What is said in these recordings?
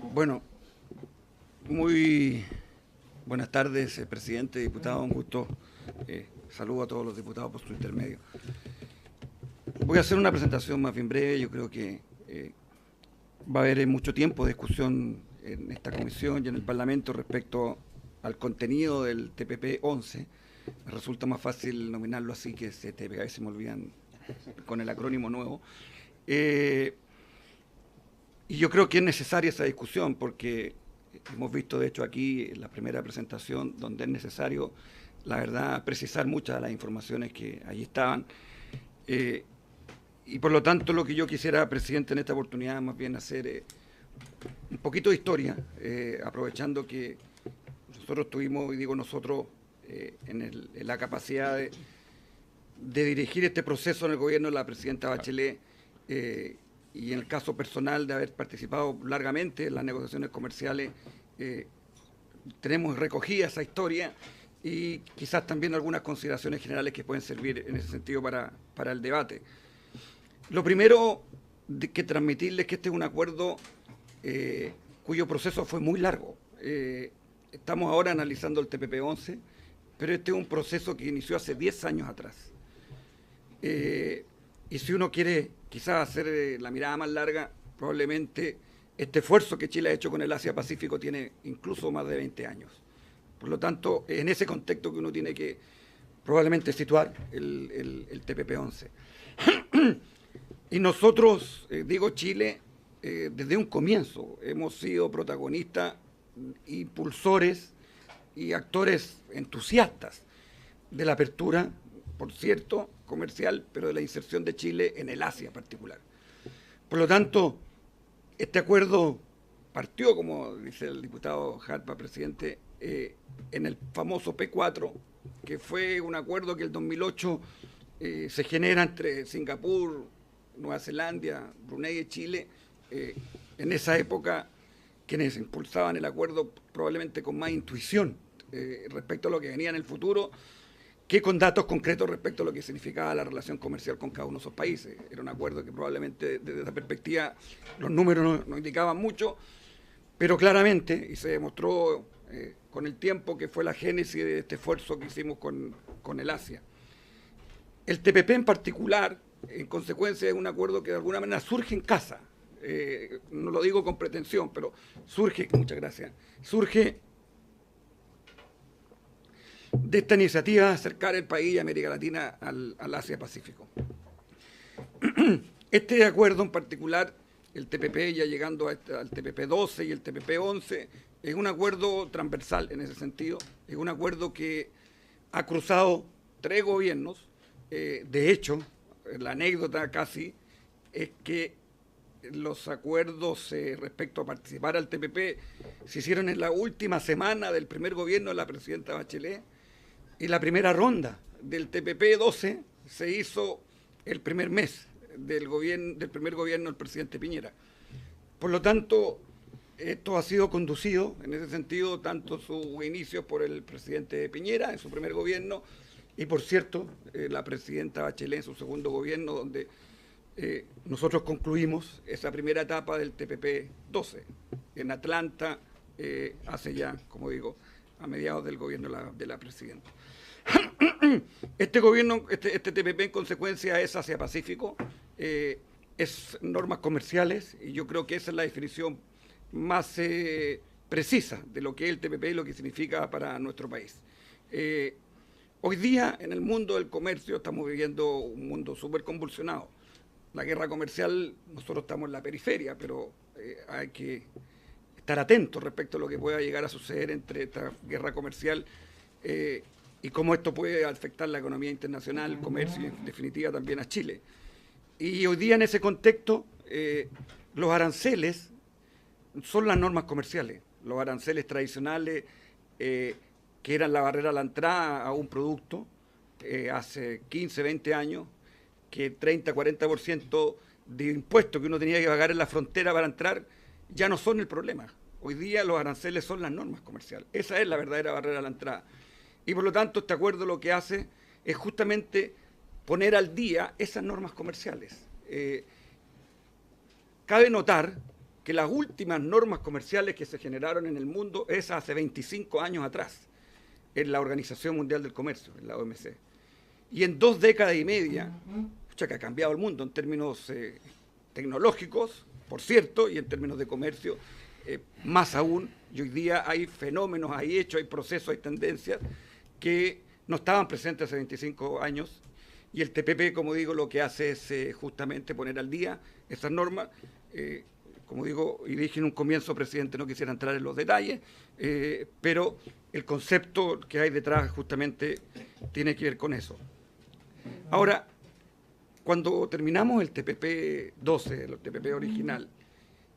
Bueno, muy buenas tardes, presidente, diputado, un gusto. Saludo a todos los diputados por su intermedio. Voy a hacer una presentación más bien breve. Yo creo que va a haber mucho tiempo de discusión en esta comisión y en el Parlamento respecto al contenido del TPP-11. Me resulta más fácil nominarlo así que CTP, a veces me olvidan con el acrónimo nuevo. Y yo creo que es necesaria esa discusión porque hemos visto, de hecho, aquí en la primera presentación, donde es necesario, la verdad, precisar muchas de las informaciones que allí estaban. Y por lo tanto, lo que yo quisiera, presidente, en esta oportunidad, más bien hacer un poquito de historia, aprovechando que nosotros tuvimos, y digo nosotros, en la capacidad de dirigir este proceso en el gobierno de la presidenta Bachelet, y en el caso personal de haber participado largamente en las negociaciones comerciales, tenemos recogida esa historia y quizás también algunas consideraciones generales que pueden servir en ese sentido para el debate. Lo primero que transmitirles es que este es un acuerdo cuyo proceso fue muy largo. Estamos ahora analizando el TPP-11, pero este es un proceso que inició hace 10 años atrás. Y si uno quiere quizás hacer la mirada más larga, probablemente este esfuerzo que Chile ha hecho con el Asia-Pacífico tiene incluso más de 20 años. Por lo tanto, en ese contexto que uno tiene que probablemente situar el TPP-11. Y nosotros, digo Chile, desde un comienzo hemos sido protagonistas, impulsores y actores entusiastas de la apertura, por cierto, comercial, pero de la inserción de Chile en el Asia en particular. Por lo tanto, este acuerdo partió, como dice el diputado Jarpa, presidente, en el famoso P4, que fue un acuerdo que en el 2008 se genera entre Singapur, Nueva Zelanda, Brunei y Chile. En esa época, quienes impulsaban el acuerdo probablemente con más intuición respecto a lo que venía en el futuro, que con datos concretos respecto a lo que significaba la relación comercial con cada uno de esos países. Era un acuerdo que probablemente desde esa perspectiva los números no indicaban mucho, pero claramente, y se demostró con el tiempo, que fue la génesis de este esfuerzo que hicimos con el Asia. El TPP en particular, en consecuencia, es un acuerdo que de alguna manera surge en casa. No lo digo con pretensión, pero surge, muchas gracias, surge de esta iniciativa de acercar el país y América Latina al Asia-Pacífico. Este acuerdo en particular, el TPP, ya llegando al TPP-12 y el TPP-11, es un acuerdo transversal en ese sentido, es un acuerdo que ha cruzado 3 gobiernos. De hecho, la anécdota casi es que los acuerdos respecto a participar al TPP se hicieron en la última semana del primer gobierno de la presidenta Bachelet, y la primera ronda del TPP-12 se hizo el primer mes del primer gobierno del presidente Piñera. Por lo tanto, esto ha sido conducido, en ese sentido, tanto sus inicios por el presidente Piñera en su primer gobierno y, por cierto, la presidenta Bachelet en su segundo gobierno, donde nosotros concluimos esa primera etapa del TPP-12 en Atlanta, hace ya, como digo, a mediados del gobierno de la presidenta. Este gobierno, este TPP en consecuencia es Asia-Pacífico, es normas comerciales, y yo creo que esa es la definición más precisa de lo que es el TPP y lo que significa para nuestro país. Hoy día en el mundo del comercio estamos viviendo un mundo súper convulsionado. La guerra comercial, nosotros estamos en la periferia, pero hay que estar atentos respecto a lo que pueda llegar a suceder entre esta guerra comercial y cómo esto puede afectar la economía internacional, el comercio y en definitiva también a Chile. Y hoy día en ese contexto los aranceles son las normas comerciales, los aranceles tradicionales que eran la barrera a la entrada a un producto hace 15, 20 años, que 30-40% de impuestos que uno tenía que pagar en la frontera para entrar ya no son el problema. Hoy día los aranceles son las normas comerciales. Esa es la verdadera barrera a la entrada. Y por lo tanto este acuerdo lo que hace es justamente poner al día esas normas comerciales. Cabe notar que las últimas normas comerciales que se generaron en el mundo es hace 25 años atrás, en la Organización Mundial del Comercio, en la OMC. Y en 2 décadas y media, que ha cambiado el mundo en términos tecnológicos, por cierto, y en términos de comercio, más aún, y hoy día hay fenómenos, hay hechos, hay procesos, hay tendencias que no estaban presentes hace 25 años, y el TPP, como digo, lo que hace es justamente poner al día esas normas. Como digo, y dije en un comienzo, presidente, no quisiera entrar en los detalles, pero el concepto que hay detrás justamente tiene que ver con eso. Ahora, cuando terminamos el TPP-12, el TPP original,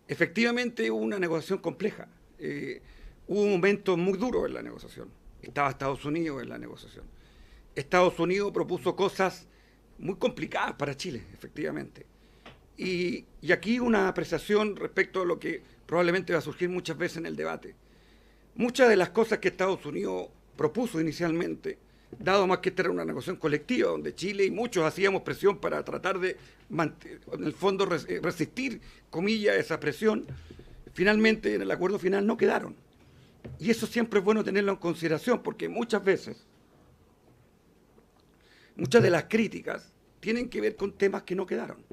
efectivamente hubo una negociación compleja. Hubo un momento muy duro en la negociación. Estaba Estados Unidos en la negociación. Estados Unidos propuso cosas muy complicadas para Chile, efectivamente. Y aquí una apreciación respecto a lo que probablemente va a surgir muchas veces en el debate. Muchas de las cosas que Estados Unidos propuso inicialmente, dado más que esta era una negociación colectiva, donde Chile y muchos hacíamos presión para tratar de, en el fondo, resistir, comillas, esa presión, finalmente en el acuerdo final no quedaron. Y eso siempre es bueno tenerlo en consideración, porque muchas veces, muchas de las críticas tienen que ver con temas que no quedaron.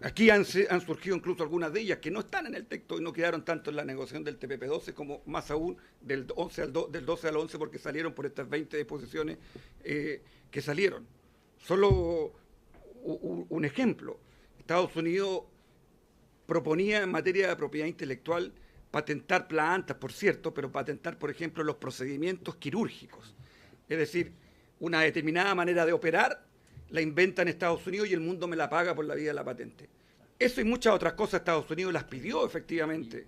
Aquí han surgido incluso algunas de ellas que no están en el texto y no quedaron tanto en la negociación del TPP-12 como más aún del 12 al 11 porque salieron por estas 20 disposiciones que salieron. Solo un ejemplo. Estados Unidos proponía en materia de propiedad intelectual patentar plantas, por cierto, pero patentar, por ejemplo, los procedimientos quirúrgicos. Es decir, una determinada manera de operar la inventa en Estados Unidos y el mundo me la paga por la vía de la patente. Eso y muchas otras cosas Estados Unidos las pidió efectivamente.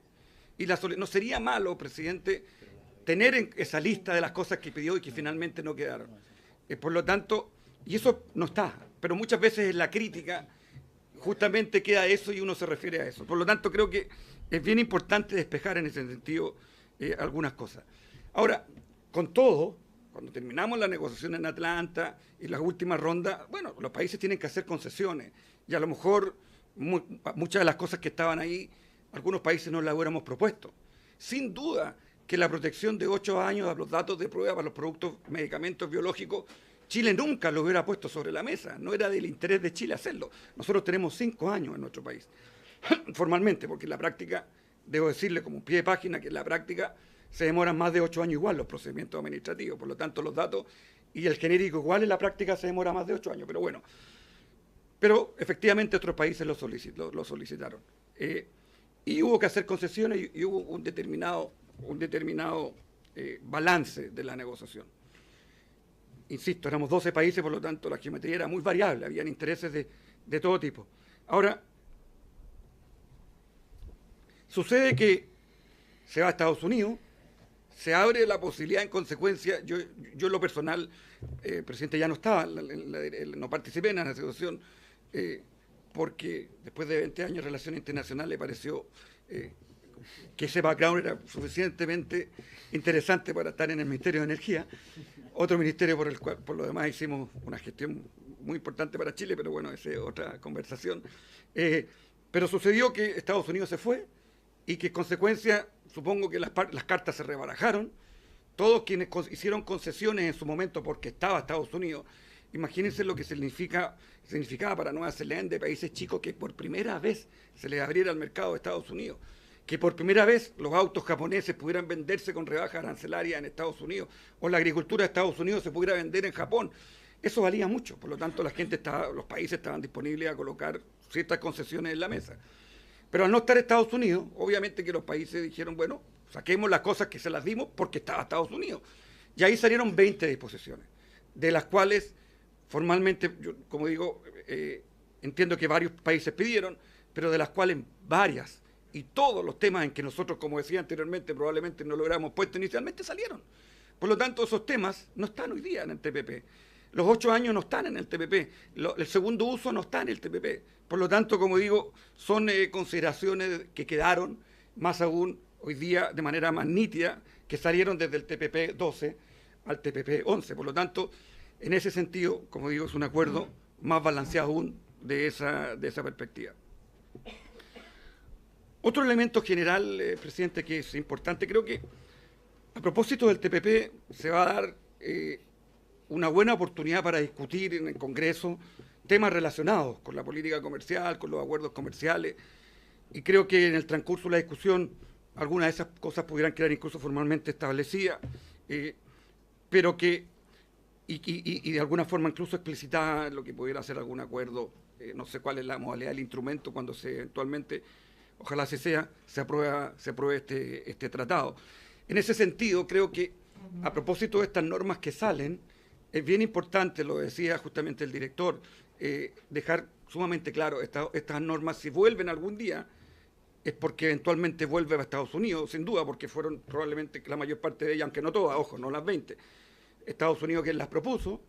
Y no sería malo, presidente, tener en esa lista de las cosas que pidió y que finalmente no quedaron. Por lo tanto, y eso no está, pero muchas veces en la crítica justamente queda eso y uno se refiere a eso. Por lo tanto, creo que es bien importante despejar en ese sentido algunas cosas. Ahora, con todo, cuando terminamos la negociación en Atlanta y las últimas rondas, bueno, los países tienen que hacer concesiones y a lo mejor muchas de las cosas que estaban ahí, algunos países no las hubiéramos propuesto. Sin duda que la protección de 8 años a los datos de prueba para los productos, medicamentos biológicos, Chile nunca lo hubiera puesto sobre la mesa, no era del interés de Chile hacerlo. Nosotros tenemos 5 años en nuestro país, formalmente, porque en la práctica, debo decirle como pie de página que en la práctica se demoran más de 8 años igual los procedimientos administrativos, por lo tanto los datos y el genérico igual en la práctica se demora más de 8 años, pero bueno. Pero efectivamente otros países lo solicitaron. Y hubo que hacer concesiones y hubo un determinado balance de la negociación. Insisto, éramos 12 países, por lo tanto la geometría era muy variable, habían intereses de todo tipo. Ahora, sucede que se va a Estados Unidos, se abre la posibilidad, en consecuencia, yo en lo personal, presidente, ya no estaba, no participé en la negociación, porque después de 20 años de relaciones internacionales le pareció que ese background era suficientemente interesante para estar en el Ministerio de Energía, otro ministerio por el cual, por lo demás, hicimos una gestión muy importante para Chile, pero bueno, esa es otra conversación. Pero sucedió que Estados Unidos se fue y que en consecuencia, supongo que las cartas se rebarajaron, todos quienes hicieron concesiones en su momento porque estaba Estados Unidos, imagínense lo que significaba para Nueva Zelanda, países chicos, que por primera vez se les abriera el mercado de Estados Unidos, que por primera vez los autos japoneses pudieran venderse con rebajas arancelarias en Estados Unidos, o la agricultura de Estados Unidos se pudiera vender en Japón. Eso valía mucho, por lo tanto los países estaban disponibles a colocar ciertas concesiones en la mesa. Pero al no estar Estados Unidos, obviamente que los países dijeron, bueno, saquemos las cosas que se las dimos porque estaba Estados Unidos. Y ahí salieron 20 disposiciones, de las cuales formalmente, yo, como digo, entiendo que varios países pidieron, pero de las cuales varias y todos los temas en que nosotros, como decía anteriormente, probablemente no lo hubiéramos puesto inicialmente, salieron. Por lo tanto, esos temas no están hoy día en el TPP. Los 8 años no están en el TPP. El segundo uso no está en el TPP. Por lo tanto, como digo, son consideraciones que quedaron, más aún hoy día de manera más nítida, que salieron desde el TPP 12 al TPP 11. Por lo tanto, en ese sentido, como digo, es un acuerdo más balanceado aún de esa perspectiva. Otro elemento general, presidente, que es importante, creo que a propósito del TPP se va a dar una buena oportunidad para discutir en el Congreso temas relacionados con la política comercial, con los acuerdos comerciales, y creo que en el transcurso de la discusión algunas de esas cosas pudieran quedar incluso formalmente establecidas, pero que, y de alguna forma incluso explicitar lo que pudiera ser algún acuerdo, no sé cuál es la modalidad del instrumento cuando se eventualmente, ojalá se apruebe este tratado. En ese sentido, creo que a propósito de estas normas que salen, es bien importante, lo decía justamente el director, dejar sumamente claro, estas normas, si vuelven algún día, es porque eventualmente vuelve a Estados Unidos, sin duda, porque fueron probablemente la mayor parte de ellas, aunque no todas, ojo, no las 20, Estados Unidos quien las propuso,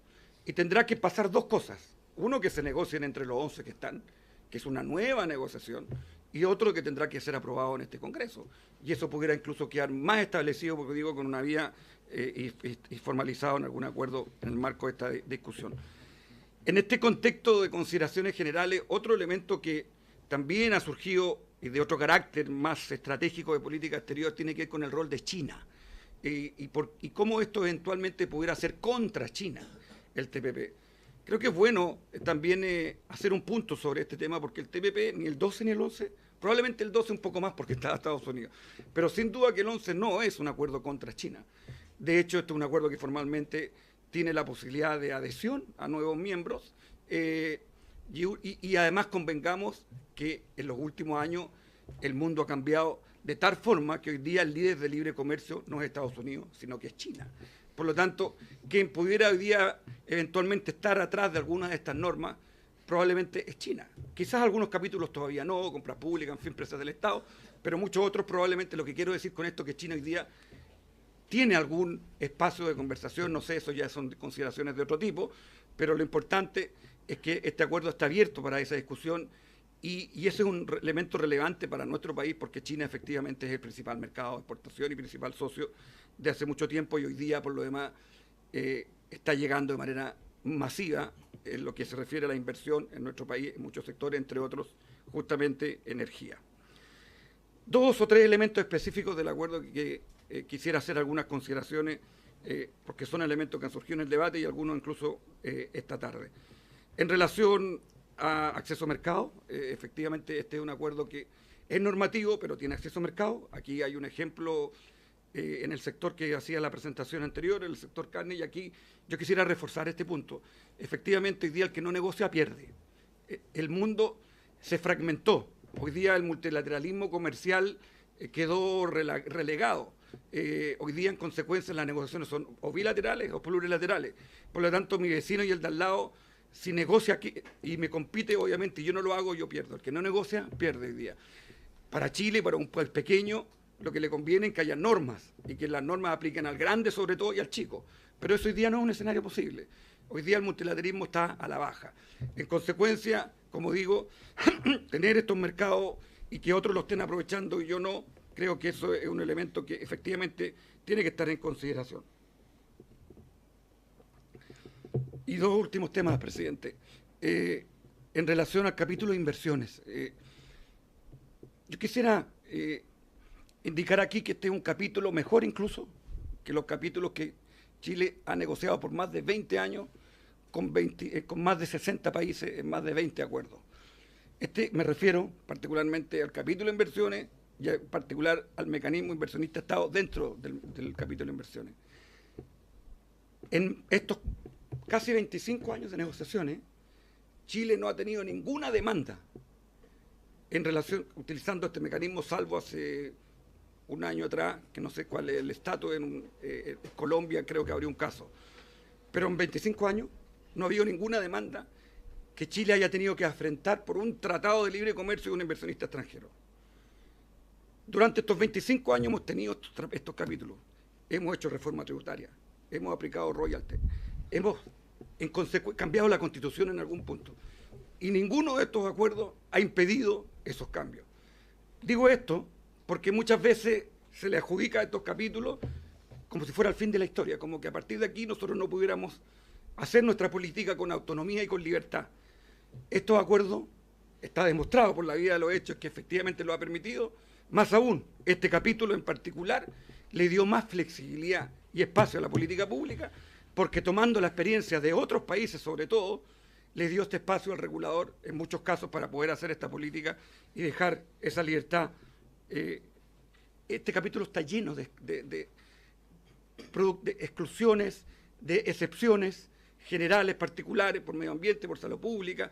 y tendrá que pasar dos cosas. Uno, que se negocien entre los 11 que están, que es una nueva negociación, y otro que tendrá que ser aprobado en este Congreso. Y eso pudiera incluso quedar más establecido, porque digo, con una vía y formalizado en algún acuerdo en el marco de esta discusión. En este contexto de consideraciones generales, otro elemento que también ha surgido y de otro carácter más estratégico de política exterior tiene que ver con el rol de China y cómo esto eventualmente pudiera ser contra China, el TPP. Creo que es bueno también hacer un punto sobre este tema, porque el TPP, ni el 12 ni el 11, probablemente el 12 un poco más porque está en Estados Unidos, pero sin duda que el 11 no es un acuerdo contra China. De hecho, este es un acuerdo que formalmente tiene la posibilidad de adhesión a nuevos miembros y además convengamos que en los últimos años el mundo ha cambiado de tal forma que hoy día el líder de libre comercio no es Estados Unidos, sino que es China. Por lo tanto, quien pudiera hoy día eventualmente estar atrás de algunas de estas normas probablemente es China. Quizás algunos capítulos todavía no, compras públicas, en fin, empresas del Estado, pero muchos otros probablemente. Lo que quiero decir con esto es que China hoy día tiene algún espacio de conversación, no sé, eso ya son consideraciones de otro tipo, pero lo importante es que este acuerdo está abierto para esa discusión y ese es un elemento relevante para nuestro país porque China efectivamente es el principal mercado de exportación y principal socio de hace mucho tiempo y hoy día, por lo demás, está llegando de manera masiva en lo que se refiere a la inversión en nuestro país, en muchos sectores, entre otros, justamente energía. Dos o tres elementos específicos del acuerdo que quisiera hacer algunas consideraciones, porque son elementos que han surgido en el debate y algunos incluso esta tarde. En relación a acceso a mercado, efectivamente este es un acuerdo que es normativo, pero tiene acceso a mercado. Aquí hay un ejemplo en el sector que hacía la presentación anterior, el sector carne, y aquí yo quisiera reforzar este punto. Efectivamente, hoy día el que no negocia pierde. El mundo se fragmentó. Hoy día el multilateralismo comercial quedó relegado. Hoy día, en consecuencia, las negociaciones son o bilaterales o plurilaterales. Por lo tanto, mi vecino y el de al lado, si negocia aquí y me compite, obviamente, y yo no lo hago, yo pierdo. El que no negocia, pierde hoy día. Para Chile, para un país pequeño, lo que le conviene es que haya normas y que las normas apliquen al grande sobre todo y al chico. Pero eso hoy día no es un escenario posible. Hoy día el multilateralismo está a la baja. En consecuencia, como digo, tener estos mercados y que otros los estén aprovechando y yo no, creo que eso es un elemento que efectivamente tiene que estar en consideración. Y dos últimos temas, presidente. En relación al capítulo de inversiones. Yo quisiera indicar aquí que este es un capítulo mejor incluso que los capítulos que Chile ha negociado por más de 20 años con más de 60 países en más de 20 acuerdos. Me refiero particularmente al capítulo de inversiones y en particular al mecanismo inversionista Estado dentro del capítulo de inversiones. En estos casi 25 años de negociaciones, Chile no ha tenido ninguna demanda en relación, utilizando este mecanismo, salvo hace un año atrás, que no sé cuál es el estatus, en Colombia creo que habría un caso. Pero en 25 años no ha habido ninguna demanda que Chile haya tenido que afrontar por un tratado de libre comercio de un inversionista extranjero. Durante estos 25 años hemos tenido estos capítulos. Hemos hecho reforma tributaria, hemos aplicado royalty, hemos cambiado la Constitución en algún punto. Y ninguno de estos acuerdos ha impedido esos cambios. Digo esto porque muchas veces se le adjudica a estos capítulos como si fuera el fin de la historia, como que a partir de aquí nosotros no pudiéramos hacer nuestra política con autonomía y con libertad. Estos acuerdos está demostrado por la vida de los hechos que efectivamente lo ha permitido. Más aún, este capítulo en particular le dio más flexibilidad y espacio a la política pública, porque tomando la experiencia de otros países sobre todo, le dio este espacio al regulador en muchos casos para poder hacer esta política y dejar esa libertad. Este capítulo está lleno de exclusiones, de excepciones generales, particulares, por medio ambiente, por salud pública,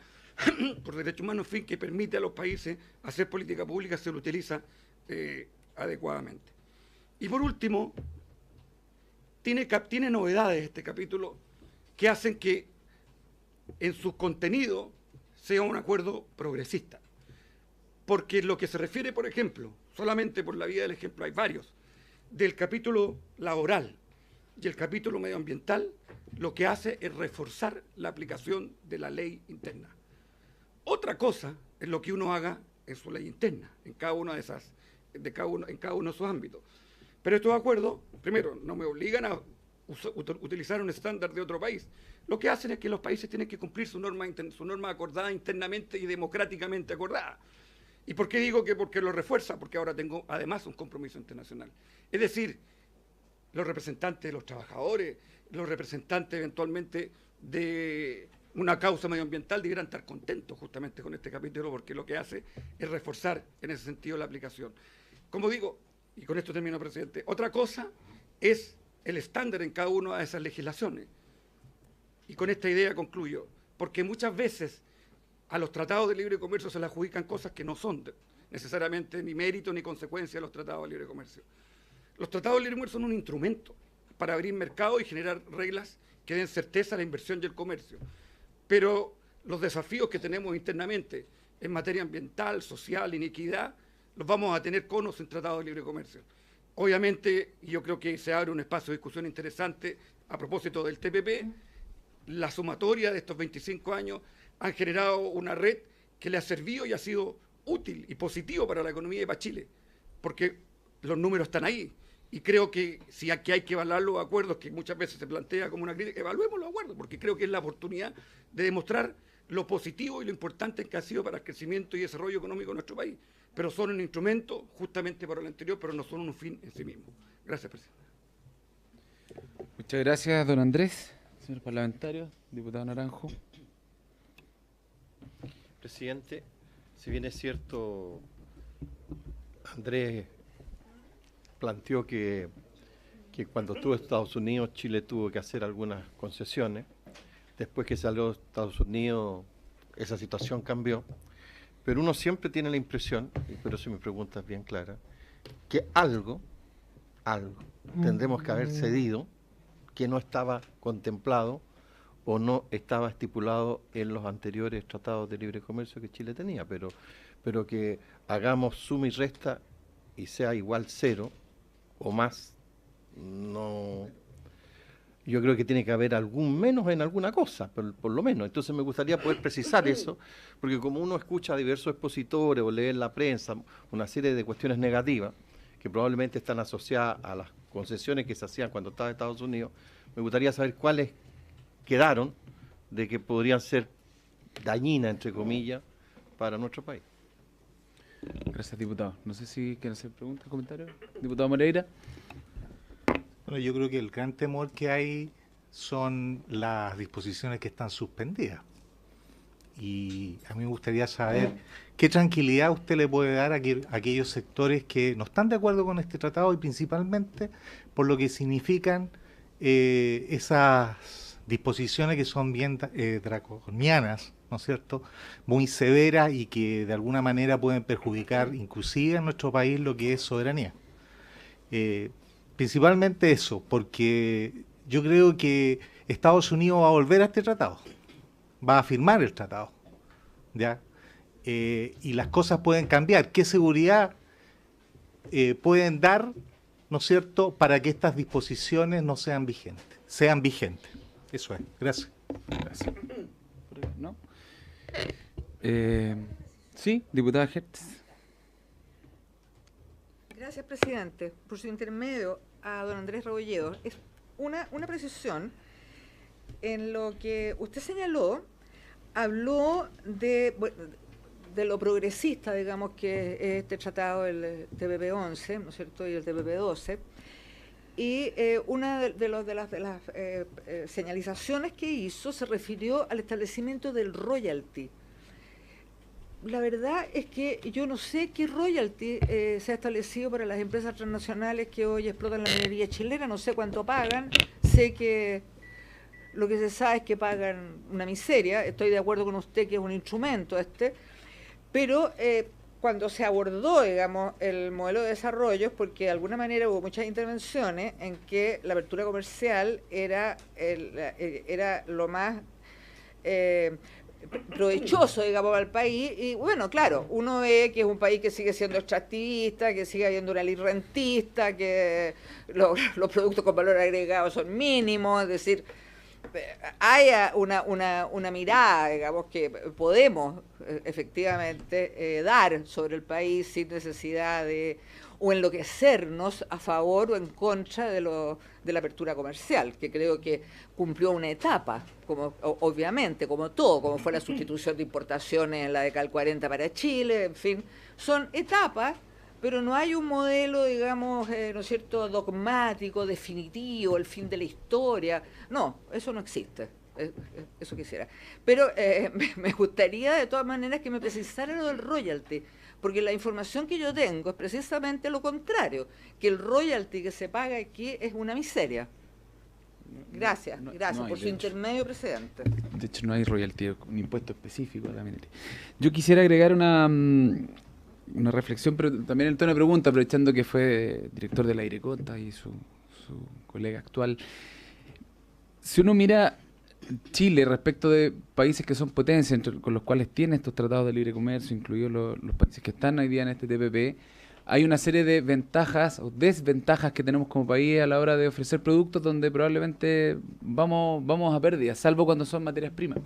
por derechos humanos, en fin, que permite a los países hacer política pública, se lo utiliza adecuadamente. Y por último, tiene novedades este capítulo que hacen que en su contenido sea un acuerdo progresista. Porque lo que se refiere, por ejemplo, solamente por la vía del ejemplo, hay varios, del capítulo laboral y el capítulo medioambiental, lo que hace es reforzar la aplicación de la ley interna. Otra cosa es lo que uno haga en su ley interna, en cada uno de esas, en cada uno de sus ámbitos. Pero estos acuerdos, primero, no me obligan a utilizar un estándar de otro país. Lo que hacen es que los países tienen que cumplir su norma acordada internamente y democráticamente acordada. ¿Y por qué digo que porque lo refuerza? Porque ahora tengo además un compromiso internacional. Es decir, los representantes de los trabajadores, los representantes eventualmente de una causa medioambiental deberán estar contentos justamente con este capítulo, porque lo que hace es reforzar en ese sentido la aplicación. Como digo, y con esto termino, presidente, otra cosa es el estándar en cada una de esas legislaciones. Y con esta idea concluyo, porque muchas veces a los tratados de libre comercio se le adjudican cosas que no son necesariamente ni mérito ni consecuencia de los tratados de libre comercio. Los tratados de libre comercio son un instrumento para abrir mercado y generar reglas que den certeza a la inversión y el comercio. Pero los desafíos que tenemos internamente en materia ambiental, social, inequidad, los vamos a tener con o sin tratados de libre comercio. Obviamente, y yo creo que se abre un espacio de discusión interesante a propósito del TPP, la sumatoria de estos 25 años han generado una red que le ha servido y ha sido útil y positivo para la economía y para Chile, porque los números están ahí. Y creo que si aquí hay que evaluar los acuerdos, que muchas veces se plantea como una crítica, evaluemos los acuerdos, porque creo que es la oportunidad de demostrar lo positivo y lo importante que ha sido para el crecimiento y desarrollo económico de nuestro país. Pero son un instrumento justamente para lo anterior, pero no son un fin en sí mismo. Gracias, presidente. Muchas gracias, don Andrés. Señor parlamentario, diputado Naranjo. Presidente, si bien es cierto, Andrés planteó que cuando estuvo en Estados Unidos, Chile tuvo que hacer algunas concesiones. Después que salió de Estados Unidos, esa situación cambió. Pero uno siempre tiene la impresión, y por eso mi pregunta es bien clara, que algo tendremos que haber cedido que no estaba contemplado o no estaba estipulado en los anteriores tratados de libre comercio que Chile tenía, pero que hagamos suma y resta y sea igual cero o más, no. Yo creo que tiene que haber algún menos en alguna cosa, por lo menos. Entonces me gustaría poder precisar eso, porque como uno escucha a diversos expositores o lee en la prensa una serie de cuestiones negativas que probablemente están asociadas a las concesiones que se hacían cuando estaba en Estados Unidos, me gustaría saber cuáles quedaron de que podrían ser dañinas, entre comillas, para nuestro país. Gracias, diputado. No sé si quieren hacer preguntas, comentarios. Diputado Moreira. Bueno, yo creo que el gran temor que hay son las disposiciones que están suspendidas. Y a mí me gustaría saber qué tranquilidad usted le puede dar a aquellos sectores que no están de acuerdo con este tratado y principalmente por lo que significan esas disposiciones que son bien draconianas, ¿no es cierto?, muy severas y que de alguna manera pueden perjudicar inclusive en nuestro país lo que es soberanía. Principalmente eso, porque yo creo que Estados Unidos va a volver a este tratado, va a firmar el tratado, ¿ya? Y las cosas pueden cambiar. ¿Qué seguridad pueden dar, ¿no es cierto?, para que estas disposiciones no sean vigentes? Sean vigentes. Eso es. Gracias. Gracias. ¿No? Sí, diputada Hertz. Gracias, presidente. Por su intermedio a don Andrés Rebolledo. Es una precisión en lo que usted señaló, habló de de lo progresista, digamos, que es este tratado, el TPP-11, ¿no es cierto?, y el TPP-12. Y una de las señalizaciones que hizo se refirió al establecimiento del royalty. La verdad es que yo no sé qué royalty se ha establecido para las empresas transnacionales que hoy explotan la minería chilena, no sé cuánto pagan, sé que lo que se sabe es que pagan una miseria, estoy de acuerdo con usted que es un instrumento pero cuando se abordó, digamos, el modelo de desarrollo, es porque de alguna manera hubo muchas intervenciones en que la apertura comercial era lo más provechoso, digamos, para el país. Y bueno, claro, uno ve que es un país que sigue siendo extractivista, que sigue habiendo una ley rentista, que los productos con valor agregado son mínimos, es decir, hay una mirada, digamos, que podemos efectivamente dar sobre el país sin necesidad de o enloquecernos a favor o en contra de la apertura comercial, que creo que cumplió una etapa, como obviamente, como todo, como fue la sustitución de importaciones en la década del 40 para Chile, en fin, son etapas, pero no hay un modelo, digamos, ¿no es cierto?, dogmático, definitivo, el fin de la historia. No, eso no existe. Eso quisiera. Pero me gustaría, de todas maneras, que me precisara lo del royalty, porque la información que yo tengo es precisamente lo contrario, que el royalty que se paga aquí es una miseria. Gracias, gracias por su intermedio, presidente. De hecho, no hay royalty, un impuesto específico a la minería. Yo quisiera agregar una reflexión, pero también el tono de pregunta, aprovechando que fue director de la Airecota y su colega actual. Si uno mira Chile respecto de países que son potencias, con los cuales tiene estos tratados de libre comercio, incluidos los países que están hoy día en este TPP, hay una serie de ventajas o desventajas que tenemos como país a la hora de ofrecer productos donde probablemente vamos a pérdidas, salvo cuando son materias primas,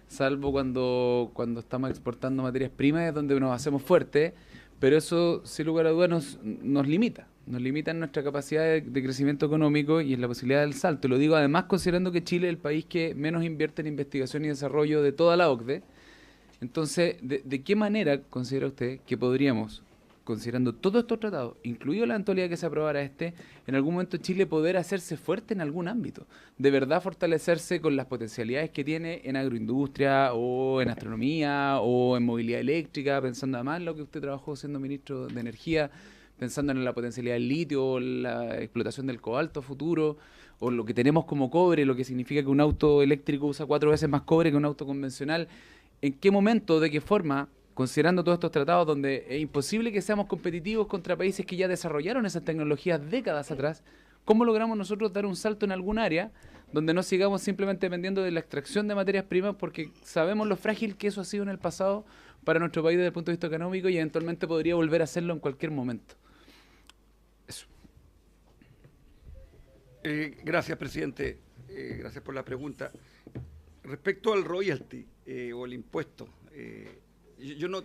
salvo cuando estamos exportando materias primas, es donde nos hacemos fuertes, pero eso sin lugar a dudas nos limita en nuestra capacidad de crecimiento económico y en la posibilidad del salto. Y lo digo además considerando que Chile es el país que menos invierte en investigación y desarrollo de toda la OCDE. Entonces, ¿de qué manera considera usted que podríamos, considerando todos estos tratados, incluido la eventualidad que se aprobara en algún momento Chile poder hacerse fuerte en algún ámbito? De verdad fortalecerse con las potencialidades que tiene en agroindustria o en astronomía o en movilidad eléctrica, pensando además en lo que usted trabajó siendo ministro de Energía, pensando en la potencialidad del litio, la explotación del cobalto futuro, o lo que tenemos como cobre, lo que significa que un auto eléctrico usa 4 veces más cobre que un auto convencional. ¿En qué momento, de qué forma, considerando todos estos tratados donde es imposible que seamos competitivos contra países que ya desarrollaron esas tecnologías décadas atrás, cómo logramos nosotros dar un salto en algún área donde no sigamos simplemente dependiendo de la extracción de materias primas, porque sabemos lo frágil que eso ha sido en el pasado para nuestro país desde el punto de vista económico y eventualmente podría volver a hacerlo en cualquier momento? Eso. Gracias, presidente. Gracias por la pregunta. Respecto al royalty o el impuesto, yo no,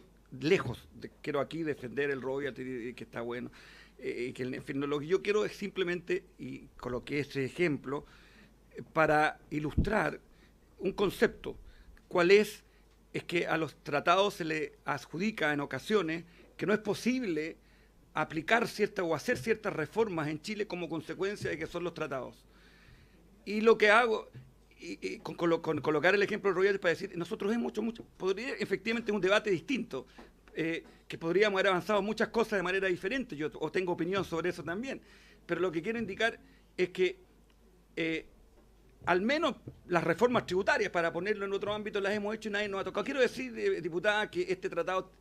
quiero aquí defender el royalty, que está bueno, que en fin, lo que yo quiero es simplemente, y coloqué ese ejemplo, para ilustrar un concepto. ¿Cuál es? Es que a los tratados se le adjudica en ocasiones que no es posible aplicar o hacer ciertas reformas en Chile como consecuencia de que son los tratados. Y lo que hago, con colocar el ejemplo del royalty para decir, nosotros hemos hecho mucho, podría efectivamente un debate distinto, que podríamos haber avanzado muchas cosas de manera diferente, yo tengo opinión sobre eso también, pero lo que quiero indicar es que al menos las reformas tributarias, para ponerlo en otro ámbito, las hemos hecho y nadie nos ha tocado. Quiero decir, diputada, que este tratado,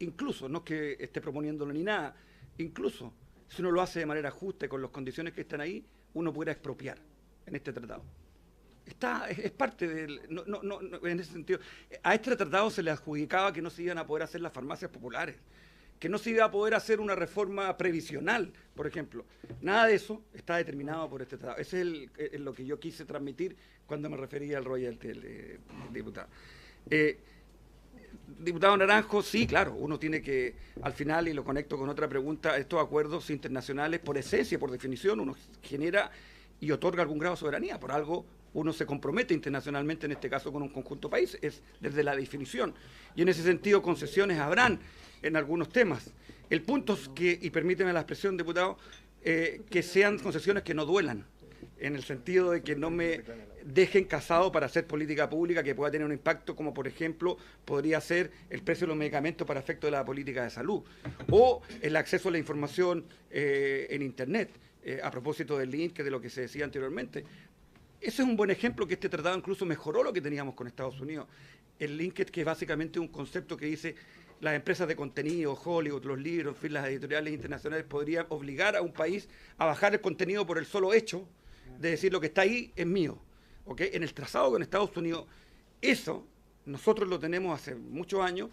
incluso, no es que esté proponiéndolo ni nada, incluso si uno lo hace de manera justa y con las condiciones que están ahí, uno pudiera expropiar en este tratado. Es parte del... No, en ese sentido. A este tratado se le adjudicaba que no se iban a poder hacer las farmacias populares, que no se iba a poder hacer una reforma previsional, por ejemplo. Nada de eso está determinado por este tratado. Ese es lo que yo quise transmitir cuando me refería al royalty, diputado. Diputado Naranjo, sí, claro, uno tiene que, al final, y lo conecto con otra pregunta, estos acuerdos internacionales, por esencia, por definición, uno genera y otorga algún grado de soberanía. Por algo uno se compromete internacionalmente, en este caso con un conjunto país, es desde la definición. Y en ese sentido concesiones habrán en algunos temas. El punto es que, y permíteme la expresión, diputado, que sean concesiones que no duelan, en el sentido de que no me dejen casado para hacer política pública que pueda tener un impacto, como por ejemplo podría ser el precio de los medicamentos para efecto de la política de salud, o el acceso a la información en Internet, a propósito del link, de lo que se decía anteriormente. Ese es un buen ejemplo, que este tratado incluso mejoró lo que teníamos con Estados Unidos. El linked, que es básicamente un concepto que dice las empresas de contenido, Hollywood, los libros, en fin, las editoriales internacionales podrían obligar a un país a bajar el contenido por el solo hecho de decir lo que está ahí es mío. ¿Okay? En el trazado con Estados Unidos, eso nosotros lo tenemos hace muchos años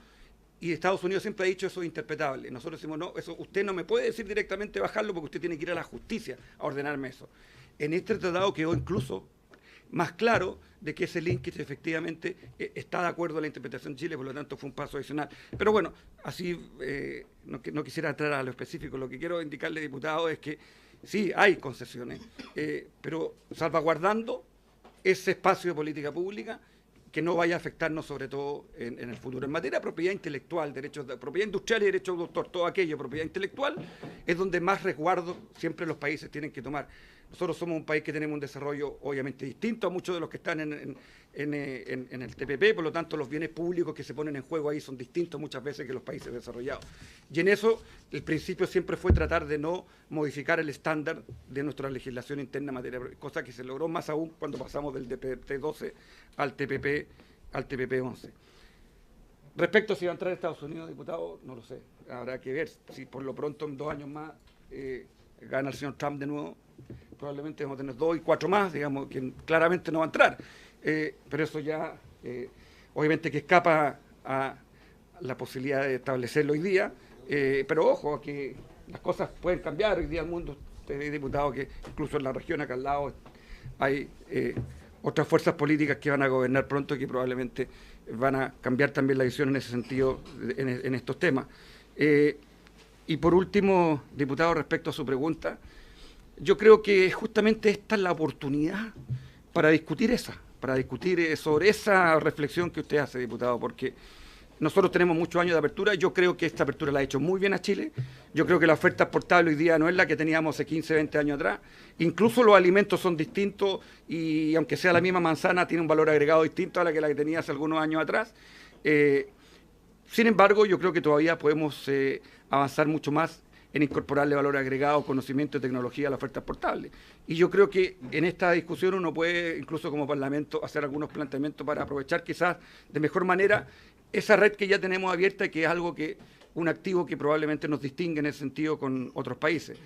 y Estados Unidos siempre ha dicho eso es interpretable. Nosotros decimos, no, eso usted no me puede decir directamente bajarlo porque usted tiene que ir a la justicia a ordenarme eso. En este tratado quedó incluso más claro de que ese linkage efectivamente está de acuerdo a la interpretación de Chile, por lo tanto fue un paso adicional. Pero bueno, así no quisiera entrar a lo específico. Lo que quiero indicarle, diputado, es que sí, hay concesiones, pero salvaguardando ese espacio de política pública que no vaya a afectarnos sobre todo en el futuro. En materia de propiedad intelectual, derechos de propiedad industrial y derechos de autor, todo aquello, propiedad intelectual, es donde más resguardo siempre los países tienen que tomar. Nosotros somos un país que tenemos un desarrollo obviamente distinto a muchos de los que están en el TPP, por lo tanto los bienes públicos que se ponen en juego ahí son distintos muchas veces que los países desarrollados. Y en eso el principio siempre fue tratar de no modificar el estándar de nuestra legislación interna en materia, cosa que se logró más aún cuando pasamos del DPT-12 al TPP-11. Respecto a si va a entrar a Estados Unidos, diputado, no lo sé. Habrá que ver si por lo pronto en 2 años más gana el señor Trump de nuevo. Probablemente vamos a tener 2 y 4 más, digamos, que claramente no va a entrar. Pero eso ya, obviamente que escapa a la posibilidad de establecerlo hoy día. Pero ojo, que las cosas pueden cambiar. Hoy día el mundo, usted es diputado, que incluso en la región acá al lado hay otras fuerzas políticas que van a gobernar pronto y que probablemente van a cambiar también la visión en ese sentido, en estos temas. Y por último, diputado, respecto a su pregunta, yo creo que justamente esta es la oportunidad para discutir sobre esa reflexión que usted hace, diputado, porque nosotros tenemos muchos años de apertura. Yo creo que esta apertura la ha hecho muy bien a Chile. Yo creo que la oferta exportable hoy día no es la que teníamos hace 15, 20 años atrás. Incluso los alimentos son distintos y aunque sea la misma manzana, tiene un valor agregado distinto a la que tenía hace algunos años atrás. Sin embargo, yo creo que todavía podemos avanzar mucho más en incorporarle valor agregado, conocimiento y tecnología a la oferta exportable. Y yo creo que en esta discusión uno puede, incluso como Parlamento, hacer algunos planteamientos para aprovechar quizás de mejor manera esa red que ya tenemos abierta y que es algo un activo que probablemente nos distingue en ese sentido con otros países.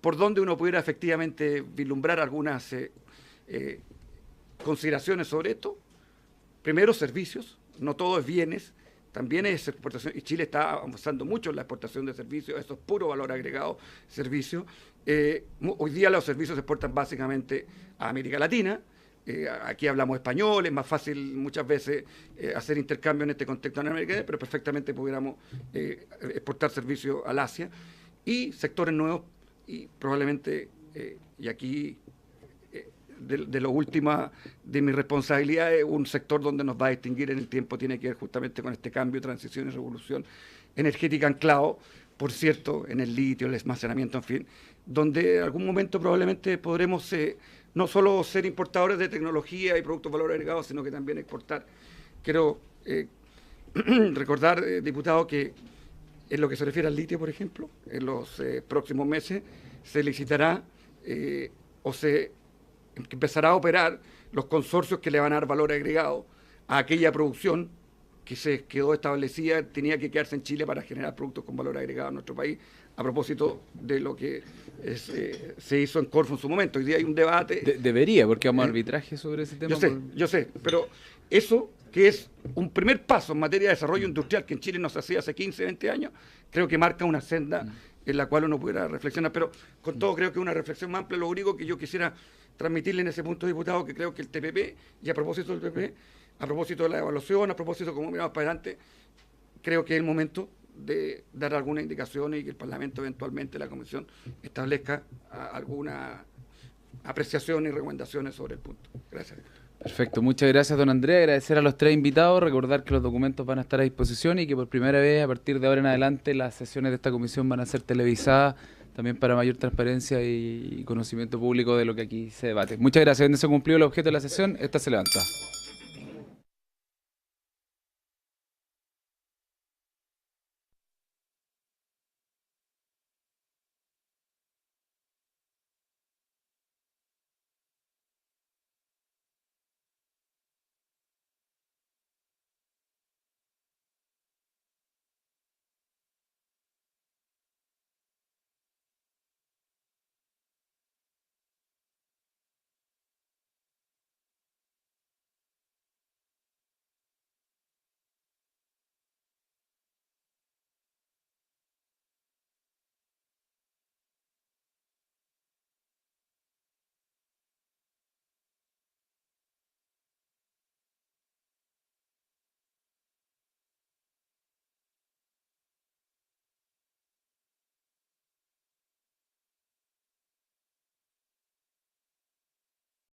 Por donde uno pudiera efectivamente vislumbrar algunas consideraciones sobre esto. Primero, servicios, no todo es bienes. También es exportación, y Chile está avanzando mucho en la exportación de servicios, eso es puro valor agregado, servicio. Hoy día los servicios se exportan básicamente a América Latina, aquí hablamos español, es más fácil muchas veces hacer intercambio en este contexto en América Latina, pero perfectamente pudiéramos exportar servicios al Asia, y sectores nuevos, y probablemente, y aquí de lo último de mi responsabilidad, es un sector donde nos va a distinguir en el tiempo, tiene que ver justamente con este cambio, transición y revolución energética anclado, por cierto, en el litio, el almacenamiento, en fin, donde en algún momento probablemente podremos no solo ser importadores de tecnología y productos de valor agregado, sino que también exportar. Quiero recordar, diputado, que en lo que se refiere al litio, por ejemplo, en los próximos meses se licitará que empezará a operar los consorcios que le van a dar valor agregado a aquella producción que se quedó establecida, tenía que quedarse en Chile para generar productos con valor agregado en nuestro país, a propósito de lo que se hizo en Corfo en su momento. Hoy día hay un debate. Debería, porque vamos a arbitraje sobre ese tema. Yo sé, pero eso, que es un primer paso en materia de desarrollo industrial que en Chile no se hacía hace 15, 20 años, creo que marca una senda en la cual uno pudiera reflexionar, pero con todo creo que una reflexión más amplia. Lo único que yo quisiera transmitirle en ese punto, diputado, que creo que el TPP, y a propósito del TPP, a propósito de la evaluación, a propósito de cómo miramos para adelante, creo que es el momento de dar algunas indicaciones y que el Parlamento eventualmente, la Comisión, establezca alguna apreciaciones y recomendaciones sobre el punto. Gracias. Perfecto, muchas gracias don Andrés, agradecer a los 3 invitados, recordar que los documentos van a estar a disposición y que por primera vez a partir de ahora en adelante las sesiones de esta comisión van a ser televisadas también para mayor transparencia y conocimiento público de lo que aquí se debate. Muchas gracias, habiéndose cumplido el objeto de la sesión, esta se levanta.